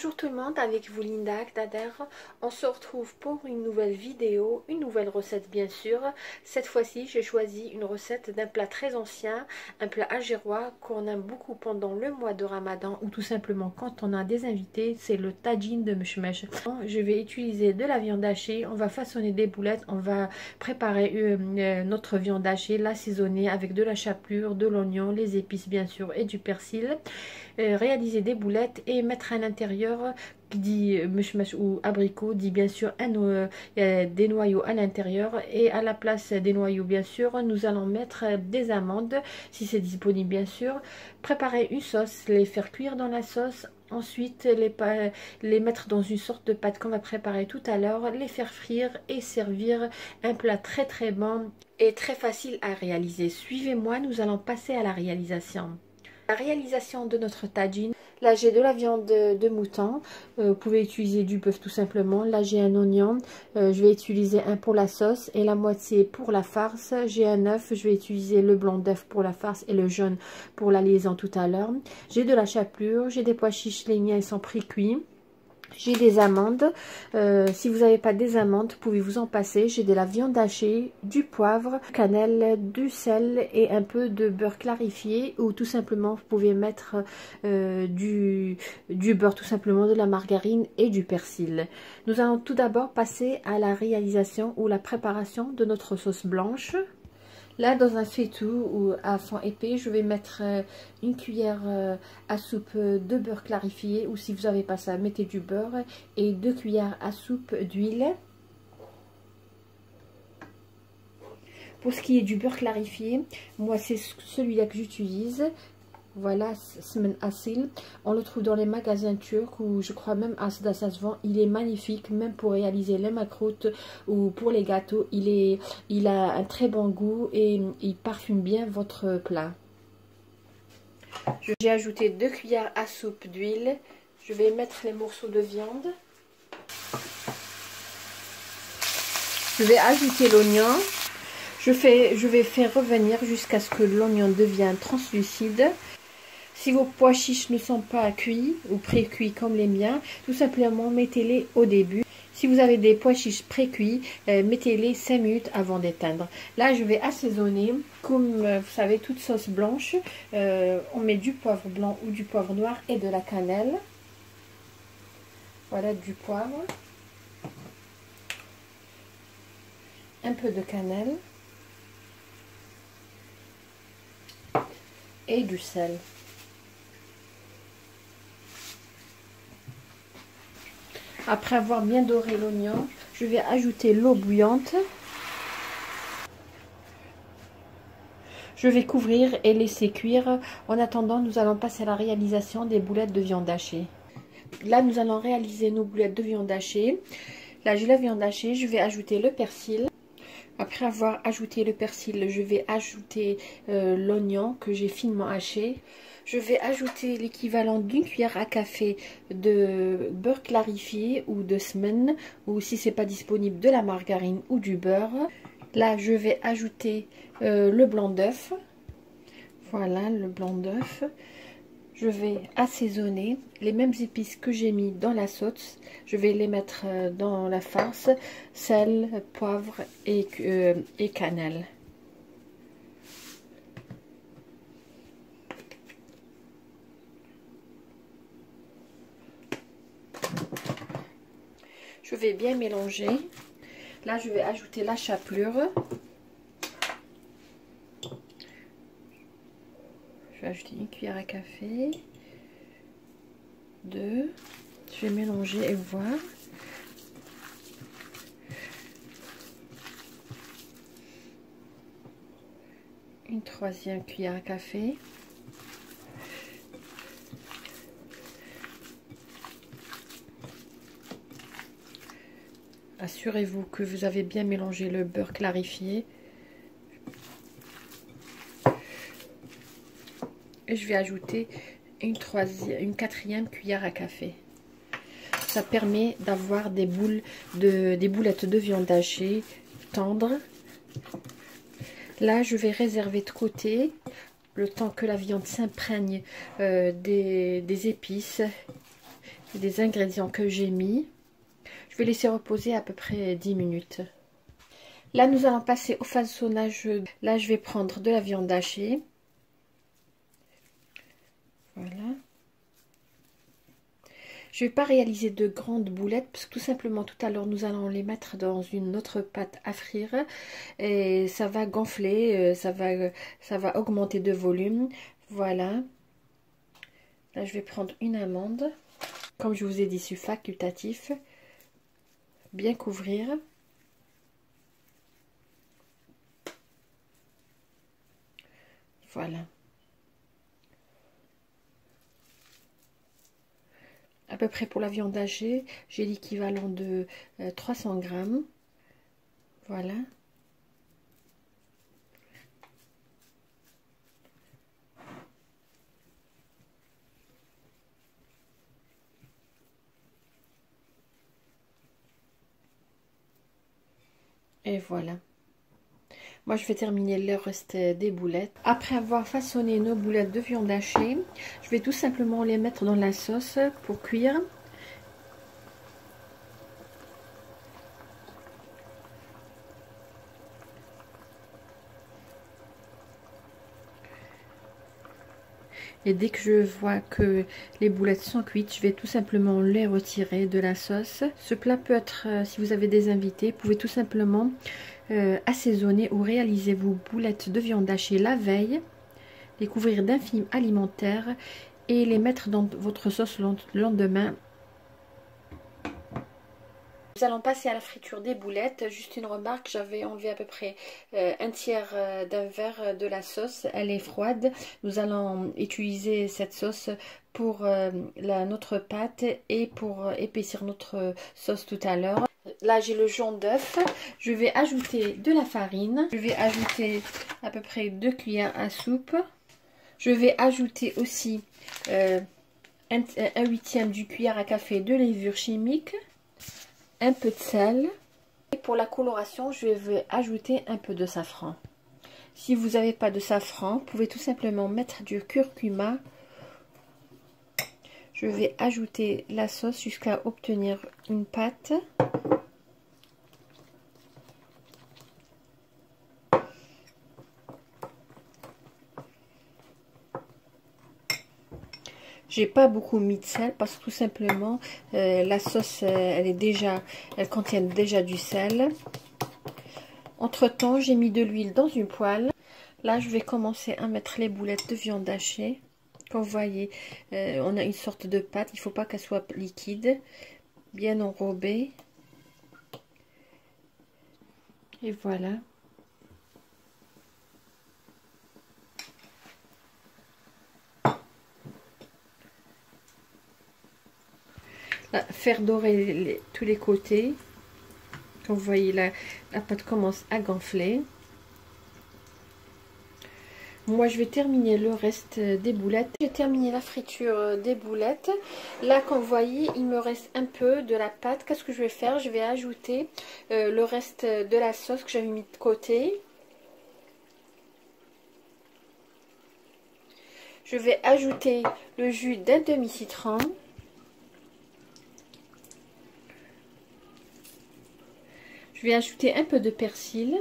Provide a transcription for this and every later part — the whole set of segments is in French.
Bonjour tout le monde, avec vous Linda Dader. On se retrouve pour une nouvelle vidéo, une nouvelle recette bien sûr. Cette fois-ci, j'ai choisi une recette d'un plat très ancien, un plat algérois qu'on aime beaucoup pendant le mois de Ramadan ou tout simplement quand on a des invités, c'est le tagine de meshmesh. Je vais utiliser de la viande hachée, on va façonner des boulettes, on va préparer notre viande hachée, l'assaisonner avec de la chapelure, de l'oignon, les épices bien sûr et du persil. Réaliser des boulettes et mettre à l'intérieur, qui dit meshmesh ou abricot, dit bien sûr des noyaux à l'intérieur, et à la place des noyaux bien sûr nous allons mettre des amandes si c'est disponible bien sûr. Préparer une sauce, les faire cuire dans la sauce, ensuite les mettre dans une sorte de pâte qu'on va préparer tout à l'heure, les faire frire et servir. Un plat très très bon et très facile à réaliser. Suivez-moi, nous allons passer à la réalisation. La réalisation de notre tagine. Là j'ai de la viande de mouton, vous pouvez utiliser du bœuf tout simplement. Là j'ai un oignon, je vais utiliser un pour la sauce et la moitié pour la farce. J'ai un œuf, je vais utiliser le blanc d'œuf pour la farce et le jaune pour la liaison tout à l'heure. J'ai de la chapelure, j'ai des pois chiches, les miens ils sont pré-cuits. J'ai des amandes, si vous n'avez pas des amandes, vous pouvez vous en passer. J'ai de la viande hachée, du poivre, cannelle, du sel et un peu de beurre clarifié, ou tout simplement vous pouvez mettre du beurre, tout simplement de la margarine et du persil. Nous allons tout d'abord passer à la réalisation ou la préparation de notre sauce blanche. Là, dans un faitout ou à fond épais, je vais mettre une cuillère à soupe de beurre clarifié, ou si vous n'avez pas ça, mettez du beurre, et 2 cuillères à soupe d'huile. Pour ce qui est du beurre clarifié, moi c'est celui-là que j'utilise. Voilà, Smen Asil. On le trouve dans les magasins turcs, ou je crois même Asda ça se vend. Il est magnifique, même pour réaliser les macroutes ou pour les gâteaux. Il a un très bon goût et il parfume bien votre plat. J'ai ajouté 2 cuillères à soupe d'huile. Je vais mettre les morceaux de viande. Je vais ajouter l'oignon. Je vais faire revenir jusqu'à ce que l'oignon devienne translucide. Si vos pois chiches ne sont pas cuits ou pré-cuits comme les miens, tout simplement mettez-les au début. Si vous avez des pois chiches pré-cuits, mettez-les 5 minutes avant d'éteindre. Là, je vais assaisonner. Comme vous savez, toute sauce blanche, on met du poivre blanc ou du poivre noir et de la cannelle. Voilà, du poivre. Un peu de cannelle. Et du sel. Après avoir bien doré l'oignon, je vais ajouter l'eau bouillante. Je vais couvrir et laisser cuire. En attendant, nous allons passer à la réalisation des boulettes de viande hachée. Là, nous allons réaliser nos boulettes de viande hachée. Là, j'ai la viande hachée. Je vais ajouter le persil. Après avoir ajouté le persil, je vais ajouter l'oignon que j'ai finement haché. Je vais ajouter l'équivalent d'une cuillère à café de beurre clarifié ou de smen, ou si c'est pas disponible, de la margarine ou du beurre. Là, je vais ajouter le blanc d'œuf. Voilà, le blanc d'œuf. Je vais assaisonner les mêmes épices que j'ai mis dans la sauce. Je vais les mettre dans la farce, sel, poivre et cannelle. Je vais bien mélanger. Là, je vais ajouter la chapelure. Je vais ajouter une cuillère à café. 2. Je vais mélanger et voir. Une 3e cuillère à café. Assurez-vous que vous avez bien mélangé le beurre clarifié. Et je vais ajouter une 4e cuillère à café. Ça permet d'avoir des boulettes de viande hachée tendres. Là, je vais réserver de côté le temps que la viande s'imprègne des épices des ingrédients que j'ai mis. Je vais laisser reposer à peu près 10 minutes. Là, nous allons passer au façonnage. Là, je vais prendre de la viande hachée. Voilà. Je ne vais pas réaliser de grandes boulettes parce que tout simplement tout à l'heure nous allons les mettre dans une autre pâte à frire et ça va gonfler, ça va augmenter de volume. Voilà. Là, je vais prendre une amande. Comme je vous ai dit, c'est facultatif. Bien couvrir. Voilà. À peu près pour la viande hachée, j'ai l'équivalent de 300 grammes. Voilà. Et voilà. Moi, je vais terminer le reste des boulettes. Après avoir façonné nos boulettes de viande hachée, je vais tout simplement les mettre dans la sauce pour cuire. Et dès que je vois que les boulettes sont cuites, je vais tout simplement les retirer de la sauce. Ce plat peut être, si vous avez des invités, vous pouvez tout simplement assaisonner ou réaliser vos boulettes de viande hachée la veille, les couvrir d'un film alimentaire et les mettre dans votre sauce le lendemain. Nous allons passer à la friture des boulettes. Juste une remarque, j'avais enlevé à peu près un tiers d'un verre de la sauce. Elle est froide. Nous allons utiliser cette sauce pour notre pâte et pour épaissir notre sauce tout à l'heure. Là, j'ai le jaune d'œuf. Je vais ajouter de la farine. Je vais ajouter à peu près 2 cuillères à soupe. Je vais ajouter aussi un huitième du cuillère à café de levure chimique. Un peu de sel. Et pour la coloration, je vais ajouter un peu de safran. Si vous n'avez pas de safran, vous pouvez tout simplement mettre du curcuma. Je vais ajouter la sauce jusqu'à obtenir une pâte. J'ai pas beaucoup mis de sel parce que tout simplement la sauce elle contient déjà du sel. Entre temps, j'ai mis de l'huile dans une poêle. Là, je vais commencer à mettre les boulettes de viande hachée. Comme vous voyez, on a une sorte de pâte. Il ne faut pas qu'elle soit liquide, bien enrobée. Et voilà. Là, faire dorer tous les côtés. Comme vous voyez, la pâte commence à gonfler. Moi, je vais terminer le reste des boulettes. J'ai terminé la friture des boulettes. Là, comme vous voyez, il me reste un peu de la pâte. Qu'est-ce que je vais faire? Je vais ajouter le reste de la sauce que j'avais mis de côté. Je vais ajouter le jus d'un demi-citron. Je vais ajouter un peu de persil.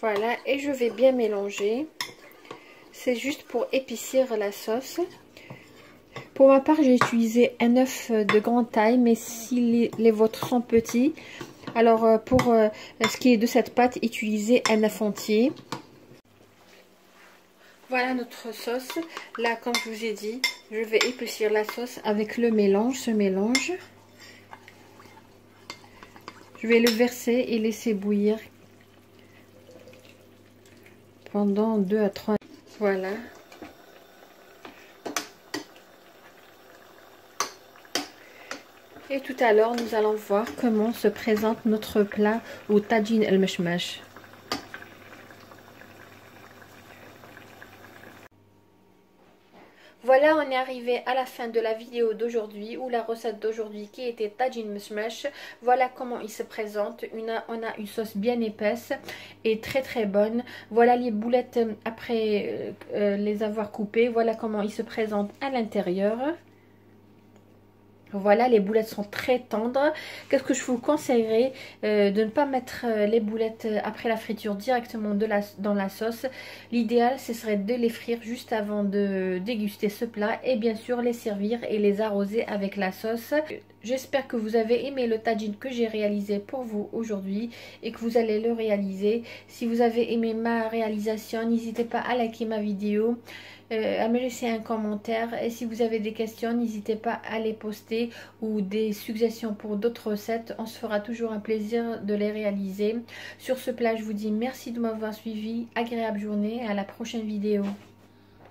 Voilà, et je vais bien mélanger. C'est juste pour épaissir la sauce. Pour ma part, j'ai utilisé un œuf de grande taille, mais si les vôtres sont petits, alors pour ce qui est de cette pâte, utilisez un œuf entier. Voilà notre sauce. Là, comme je vous ai dit, je vais épaissir la sauce avec le mélange, ce mélange. Je vais le verser et laisser bouillir pendant 2 à 3 minutes. Voilà. Et tout à l'heure, nous allons voir comment se présente notre plat au tagine el meshmash. Voilà, on est arrivé à la fin de la vidéo d'aujourd'hui, ou la recette d'aujourd'hui qui était tagine meshmash. Voilà comment il se présente. On a une sauce bien épaisse et très très bonne. Voilà les boulettes après les avoir coupées. Voilà comment il se présente à l'intérieur. Voilà, les boulettes sont très tendres. Qu'est-ce que je vous conseillerais? De ne pas mettre les boulettes après la friture directement dans la sauce. L'idéal, ce serait de les frire juste avant de déguster ce plat et bien sûr les servir et les arroser avec la sauce. J'espère que vous avez aimé le tagine que j'ai réalisé pour vous aujourd'hui et que vous allez le réaliser. Si vous avez aimé ma réalisation, n'hésitez pas à liker ma vidéo, à me laisser un commentaire, et si vous avez des questions, n'hésitez pas à les poster ou des suggestions pour d'autres recettes. On se fera toujours un plaisir de les réaliser. Sur ce plat, je vous dis merci de m'avoir suivi, agréable journée et à la prochaine vidéo.